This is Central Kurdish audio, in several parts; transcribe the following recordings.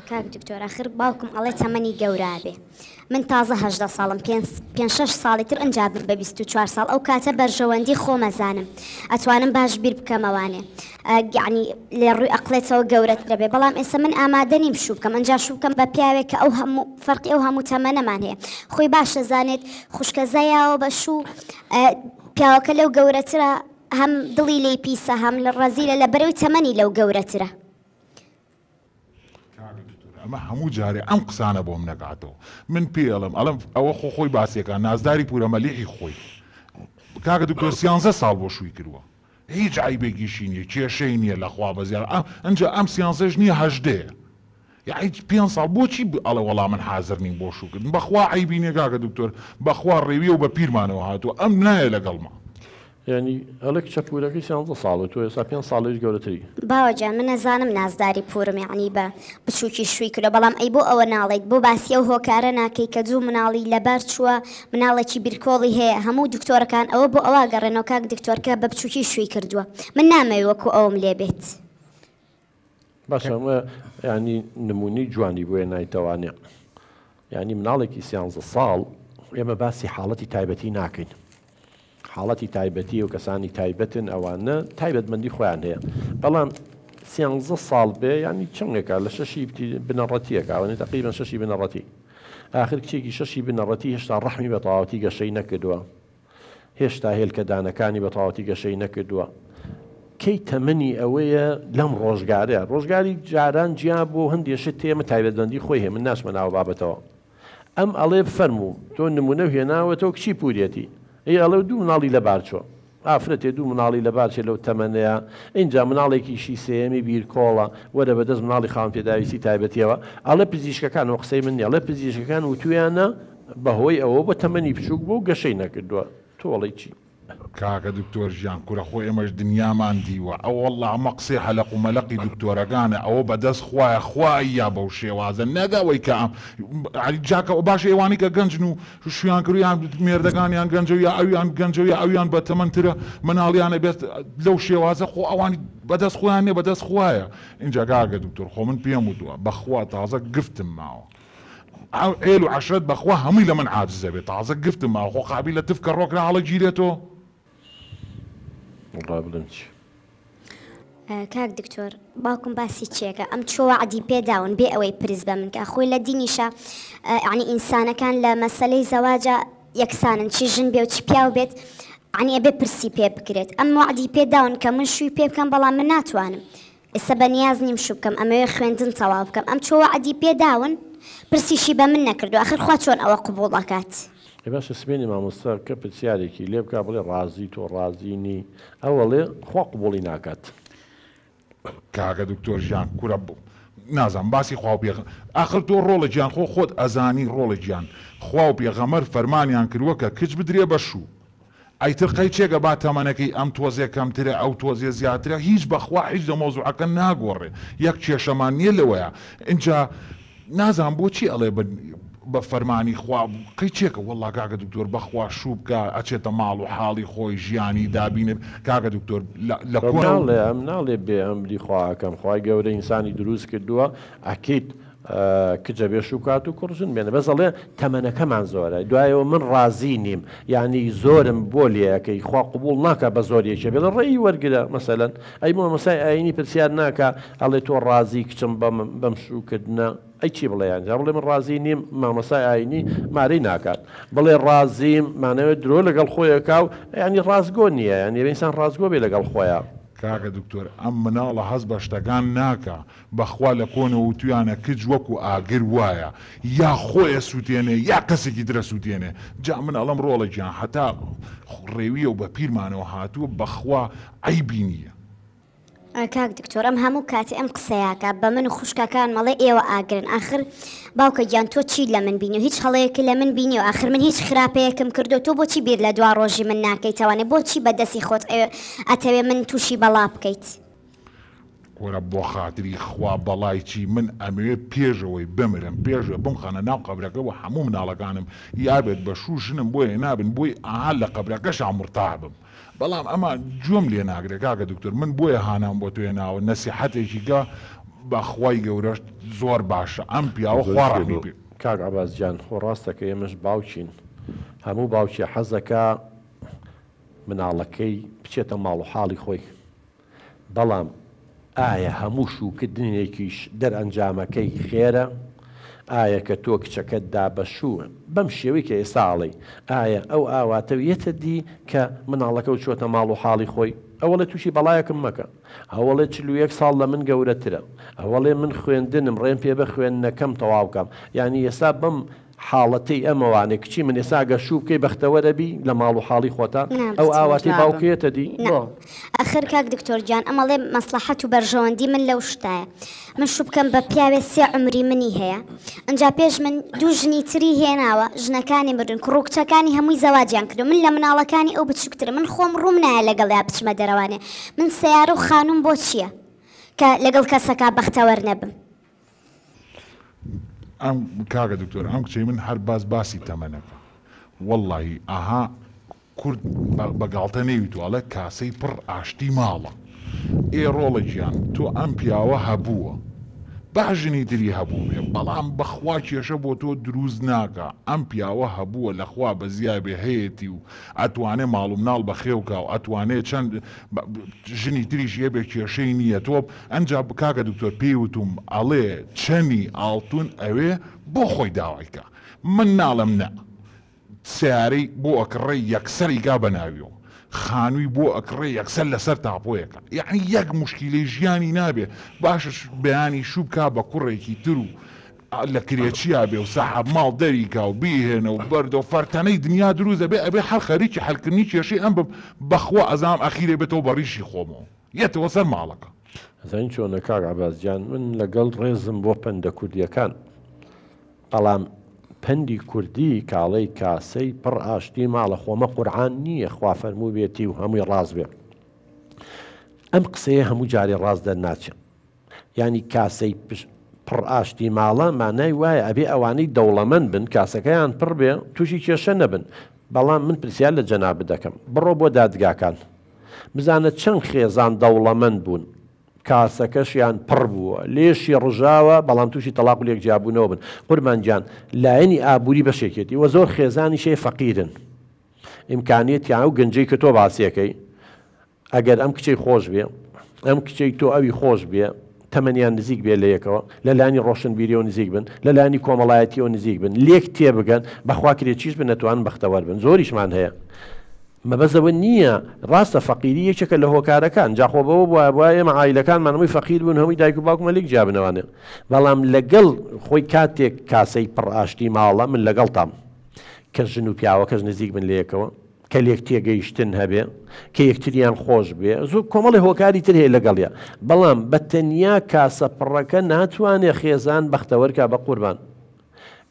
کاک دکتۆر ئاخر باوکم ئەڵێ تەمەنی گەورە بێ من تازە 18 ساڵم 5-6 ساڵی تر ئەنجا بم بە 24 ساڵ ئەو کاتە بەرژەوەندی خۆمەزانم ئەتوانم باش بیر بکەمەوانێ یعنی لێ ڕووی ئەقلێتەوە گەورەترە بێ بەڵام ئێستا من ئامادە نیم شوو بکەم ئەنجا شوو بکەم بە پیاوێک کە ئەو هەموو فەرقی ئەو هەموو تەمەنەمان هەیە خۆی باشە زانێت خوشکە زەیاوە بە شوو پیاوەکە لەو گەورەترە هەم دڵی لێی پیسە هەم لە ڕەزیلە لە بەرەوەی تەمەنی لەو گەورەترە ئەمە هەموو جارێ ئەم قسانە بۆم نەکاتەوە من پێڵم ئەڵم ئەوە خۆی باسیەکە نازداری پورەمەلیحی خۆی کاکە دکتۆر 13 ساڵ بۆ شووی کردووە هیچ عیبێکیشی نییە کێشەی نییە لەخوا بەزیار ئەنجا ئەم 13ش نییە 18 یعنی 5 ساڵ بۆچی ئەڵە وەڵام من حاضر نیم بۆ شووکردن بەخوا عیبی نییە کاکە دکتۆر بەخوا ڕێویە و بە پیرمانەوە هاتووە ئەم نایە لەگەڵما یعنی ئەلێک چەپورەکەی 13 ساڵە تۆ ێستا 5 ساڵێک گەورەتری باوەجان من نەزانم نازداری پورم یعنی بە بچووکی شووی کردە بەڵام ئەی بۆ ئەوە ناڵێت بۆ باسی ئەو هۆکارە ناکەی کە دوو مناڵی لەبەر چووە مناڵێکی بیرکۆڵی هەیە هەموو دکتۆرەکان ئەوە بۆ ئەوە گەڕێنەوە کاک دکتۆرکە بە بچووکی شووی کردووە من نامەوێت وەکو ئەوم لێ بێت باشە ئەمە ینی نمونی جوانی بۆیە نایتەوانێ ینی مناڵێکی 13 ساڵ ئێمە باسی حاڵەتی تایبەتی ناکەین حاڵەتی تایبەتی و کەسانی تایبەتن ئەوانە تایبەتمەندی خۆیان هەیە بەڵام 13 ساڵ بێ ینی چنگێکە لە 6 بنەڕەتیەکە ئەوەنێ تقریبا 6 بنەڕەتی آخر کچێکی 6 بنەڕەتی هێشتا ڕەحمی بە تەواوەتی گەشەی نەکردووە هێشتا هێلکەدانەکانی بە تەواوەتی گەشەی نەکردووە کەی تەمەنی ئەوەیە لەم ڕۆژگارەیە ڕۆژگاری جاران جیا بۆ هەندێشت تێمە تایبەتمەندی خۆی هەیە من ناشمە ناو بابەتەوە ئەم ئەڵێ فەرموو تۆ نمونە هێناوەتەوە کچی پورێتی ئەڵێ دوو مناڵی لەبار چۆ ئافرەتێ دوو مناڵی لەبار چێ لەو تەمەنەیە اینجا مناڵێکیشی سێمی بیرکۆڵە وەرە بەدەست مناڵی خاوەن پێداویستی تایبەتیەوە ئەڵێ پزیشکەکان و قسەی من ئەڵێ پزیشکەکان وتویانە بەهۆی ئەوە بە تەمەنی بچووک بۆ گەشەی نەکردووە تۆڵی چی کاکە دکتۆر ژیان کوڕە خۆی ئێمەش دنیامان دیوە ئەو وەڵڵا ئەمە قسەی حەلەق و مەلەقی دکتۆرەکانە ئەوە بەدەست خوایە خوای یا بەو شێوازە نەگەوەی کە ئەم جاکە باش ئێوانی کە گەنجن و شویان کردیان مێردەکانیان گەنجە یا ئەویان گەنجە یا ئەویان بە تەمەنترە مناڵیانە بێت لەو شێوازە خۆ ئەوانی بەدەست خۆیان نیە بەدەست خوایە اینجا کاکە دکتۆر خۆ من پێم وتووە بەخوا تازە گفتم ماوە ئێل و عەشرەت بەخوا هەمووی لە من عاجزە بێت تازە گفتم ماوە خۆ قابیلە تفکە ڕۆکرا هەڵە گیرێتەوە کاک دکتۆر باوکم باسی چێکە ئەم چۆ وەعدی پێداون بێ ئەوەی پرس بە من کە خۆی لە دینیشە عنی ئینسانەکان لە مەسەلەی زەواجە یەکسانن چی ژن بێ و چی پیاو بێت عنی ئەبێ پرسی پێ بکرێت ئەم وەعدی پێداون کە من شووی پێ بکەم بەڵام من ناتوانم ئێستا بە نیاز نیم شوو بکەم ئەمەوێ خوێندن تەواو بکەم ئەم چۆ وەعدی پێداون پرسیشی بە من نەکردو ئاخر خوا چۆن ئەوە قبوڵ دەکات باشە سبێنی مامۆستا کە پرسیارێکی لێ بکە بڵێ ڕازی تۆ ڕازینی ئەوەڵێ خوا قبوڵی ناکات کاکە دکتۆر ژیان کوورە بوو نازانم باسی خوا و پێغ ئاخر تۆ ڕۆڵە گیان خۆ خۆت ئەزانی ڕۆڵە گیان خوا و پێغەمەر فەرمانیان کردووە کە کچ بدرێ بە شوو ئەیتر قەی چێکە با تەمەنەکەی ئەم تۆزێ کەمترە ئەو تۆزیە زیاترە هیچ بەخوا هیچ لە مۆزوعەکە ناگۆڕێ یەک کێشەمان نییە لەوەیە اینجا نازانم بۆچی ئەڵێ بە فەرمانی خوا قەی چێکە وەڵڵا کاکە دکتۆر بەخوا شوو بکە ئەچێتە ماڵ و حاڵی خۆی ژیانی دابینێ کاکە دکتۆر لە کۆناڵێ ئەم ناڵێ بێ ئەمری خواکەم خوای گەورە ئینسانی دروست کردووە ئەکەیت کچە بێ شوکات و کوڕژن بێنە بەس ئەڵێ تەمەنەکەمان زۆرە دوایەوە من ڕازی نیم یعنی زۆرم بۆ لێەکەی خوا قبوڵ ناکە بە زۆریەکە بێ لە ڕێی وەرگرە مەسەلەن ئەی مامۆسای ئاینی پرسیار ناکە ئەڵێ تۆ ڕازی کچم بەم شوکردنە ئەی چی بڵێیان بڵێ من ڕازی نیم مامۆسای ئاینی مارەی ناکات بڵێ ڕازیم مانەوێت درۆ لەگەڵ خۆیەکە و ینی ڕازگۆ نییە ینی ئینسان ڕازگۆ بێ لەگەڵ خۆیان کاکە دکتۆر ئەم مناڵە هەز بە شتەکان ناکە بەخوا لە کۆنەوە تویانە کچ وەکو ئاگر وایە یا خۆیە سووتێنێ یا کەسێکی درە سووتێنێ جا من ئەڵەم ڕۆڵە گیان هەتا ڕێویە و بە پیرمانەوە هاتووە بەخوا عیبی نییە کاک دکتۆر ئەم هەموو کاتی ئەم قسەیاکە بە من و خوشکەکان مەڵێ ئێوە ئاگرن آخر باوکە گیان تۆ چی لە من بینی و هیچ هەڵەیەکی لە من بینی و آخر من هیچ خراپەیەکم کردو تۆ بۆچی بیر لە دوا ڕۆژی من ناکەیتەوانێ بۆچی بەدەستی خۆت ئەتەوێ من تووشی بەڵا بکەیت وەرە بۆ خاتری خوا بەڵای چی من ئەمەوێ پێشەوەی بمرم پێشە بم خانە ناو قەبرەکەەوە هەموو مناڵەکانم یابێت بە شوشنم بۆیە نابن بۆی ئاهال لە قەبرەکەشان مرتاحبم بەڵام ئەمە جۆم لێ ناگرێت کاکە دکتۆر من بۆیە هانام بۆ توێ ناوە نەسیحەتێکی گە بەخوای گەورەش زۆر باشە ئەم پیاوە خوا ڕەحمی بێ. کاک عەباسجان خۆ ڕاستەکە ئێمەش باوچین هەموو باوکی حەزەکە مناڵەکەی بچێتە ماڵ و حاڵی خۆی بەڵام ئایا هەموو شوکردنێکیش دەرئەنجامەکەی خێرە؟ ئایا کە تۆ کچەکەت دابەشووە بەم شێوەی کە ئێستاڵی ئایا ئەو ئاواتە یەتە دی کە مناڵەکە و چۆتە ماڵ و حاڵی خۆی ئەوەڵێ تووشی بەڵایەکم مەکە ئەوەڵێ 41 ساڵ لە من گەورەترە ئەوەڵێ من خوێندنم ڕێم پێ بە خوێندنەکەم تەواو بکەم یعنی ئێستا بەم حاڵەتەی ئەمەوانێ کچی من ئێستا گە شوو بکەی بەختەوەرەبی لە ماڵ و حاڵی خۆتا ئەو ئاواتی باوکێتە دی ئەخر کاک دکتۆر گیان ئەمەڵێ مەسلحەت و بەرژەوەندی من لەو شتایە من شوو بکەم بە پیاوێ 3 عمری منی هەیە ئەجا پێش من 2 ژنی تری هێناوە ژنەکانی مردن کوڕکچەکانی هەمووی زەواجیان کردو من لە مناڵەکانی ئەو بچووکترە من خۆم ڕووم نایە لەگەڵیا بچمە دەرەوانێ من سیارە و خانوم بۆ چییە کە لەگەڵ کەسەکە بەختەوەر نەبم. ئەم کاگە دکتۆر ئەم کچەی من هەر باسی تەمەنەکە وەڵڵاهی ئاها کورد بەگاڵتە نەیویتوالە کاسەی پڕ ئاشتی ماڵە ئێڕۆڵە گیان تۆ ئەم پیاوە هەبووە باژنی تری هەبوو بێ بەڵام بەخوا کێشە بۆ تۆ دروست ناکە ئەم پیاوە هەبووە لەخوا بە زیابێ هەیەی و ئەتوانێ ماڵ و مناڵ بەخێوکە و ئەتوانێت چەند ژنی تریش یەبێ کێشەی نییە تۆ ئەنجا کاکە دکتۆر پێیوتم ئەڵێ چەنی ئاڵتون ئەوێ بۆ خۆی داوایکە من ناڵم نە سیارەی بۆ ئەکڕێ یەکسەری گا بەناویەوە خانووی بۆ ئەکڕێ یەکسەر لەسەر تاپۆیەکە یعنی یەک مشکیلەی ژیانی نابێ باشش بەیانی شوو بکا بە کوڕێکی تر و لە کرێچیا بێ و سەحاب ماڵ دەریکا و بیهێنە و بەردە و فەرتەنەی دنیا دروزە بێ ئەبێ هەر خەریکی حەلکردنی کێشەی ئەم بەخوا ئەزام ئەخیرێ بێتەوە بە ڕیشی خۆمەوە یەتەوە سەر ماڵەکە. زەین چۆنە کاک عەباسجان من لەگەڵ ڕێزم بۆ پەندە کوردیەکان بەڵام پەندی کوردی کاڵەی کاسەی پڕ ئاشتی ماڵە خۆمە قورعان نییە خوا فەرموو بێتی و هەمووی ڕاست بێ ئەم قسەیە هەموو جارێ ڕاست دەرناچێت ینی کاسەی پڕ ئاشتی ماڵە مانای وایە ئەبێ ئەوانەی دەوڵەمەند بن کاسەکەیان پڕ بێ تووشی کێشە نەبن بەڵام من پرسیار لە جەناب دەکەم بڕۆ بۆ دادگاکان بزانە چەند خێزان دەوڵەمەند بوون کاسەکەشیان پڕ بووە لێشی ڕژاوە بەڵام تووشی تەلاق و لێک جیابوونەوە بن قوربانگیان لایەنی ئابووری بەشێکێتی وە زۆر خێزانی شێ فەقیرن ئیمکانیەتیان و گەنجەی کە تۆ باسیەکەی ئەگەر ئەم کچەی خۆش بێ ئەم کچەی تۆ ئەوی خۆش بێ تەمەنیان نزیک بێ لە یەکەوە لە لانی ڕۆشنبیریەوە نزیک بن لە لانی کۆمەڵایەتیەوە نزیک بن لێک تێبگەن بەخوا کرێ چیش بن نەتوان بەختەوەر بن زۆریشمان هەیە مەبەزەوە نییە ڕاستە فەقیری یەکێکە لە هۆکارەکان جاخۆ بەوە وایە ئێمە عایلەکانمان هەمووی فەقیر بوون هەمووی دایک و باوکمە لێک جیابنەوانێ بەڵام لەگەڵ خۆی کاتێک کاسەی پڕ ئاشتی ماڵە من لەگەڵتام کە ژن و پیاوەکەش نزیک بن لە یەکەوە کە لێک تێگەیشتن هەبێ کە یەکتریان خۆش بێ زوو کۆمەڵی هۆکاری تر هەیە لەگەڵیە بەڵام بە تەنیا کاسە پڕەکە ناتوانێ خێزان بەختەوەرکە بە قوربان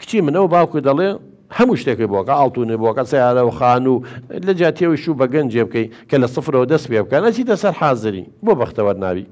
کچی منەوە باوکو دەڵێ هەموو شتێکی بۆکە ئاڵتونی بۆکە سیارە و خان و لە جاتیەوەی شوو بە گەنجێ بکەی کە لە سفرەوە دەست پێ بکە نەچیتە سەر حازری بۆ بەختەوەر ناوی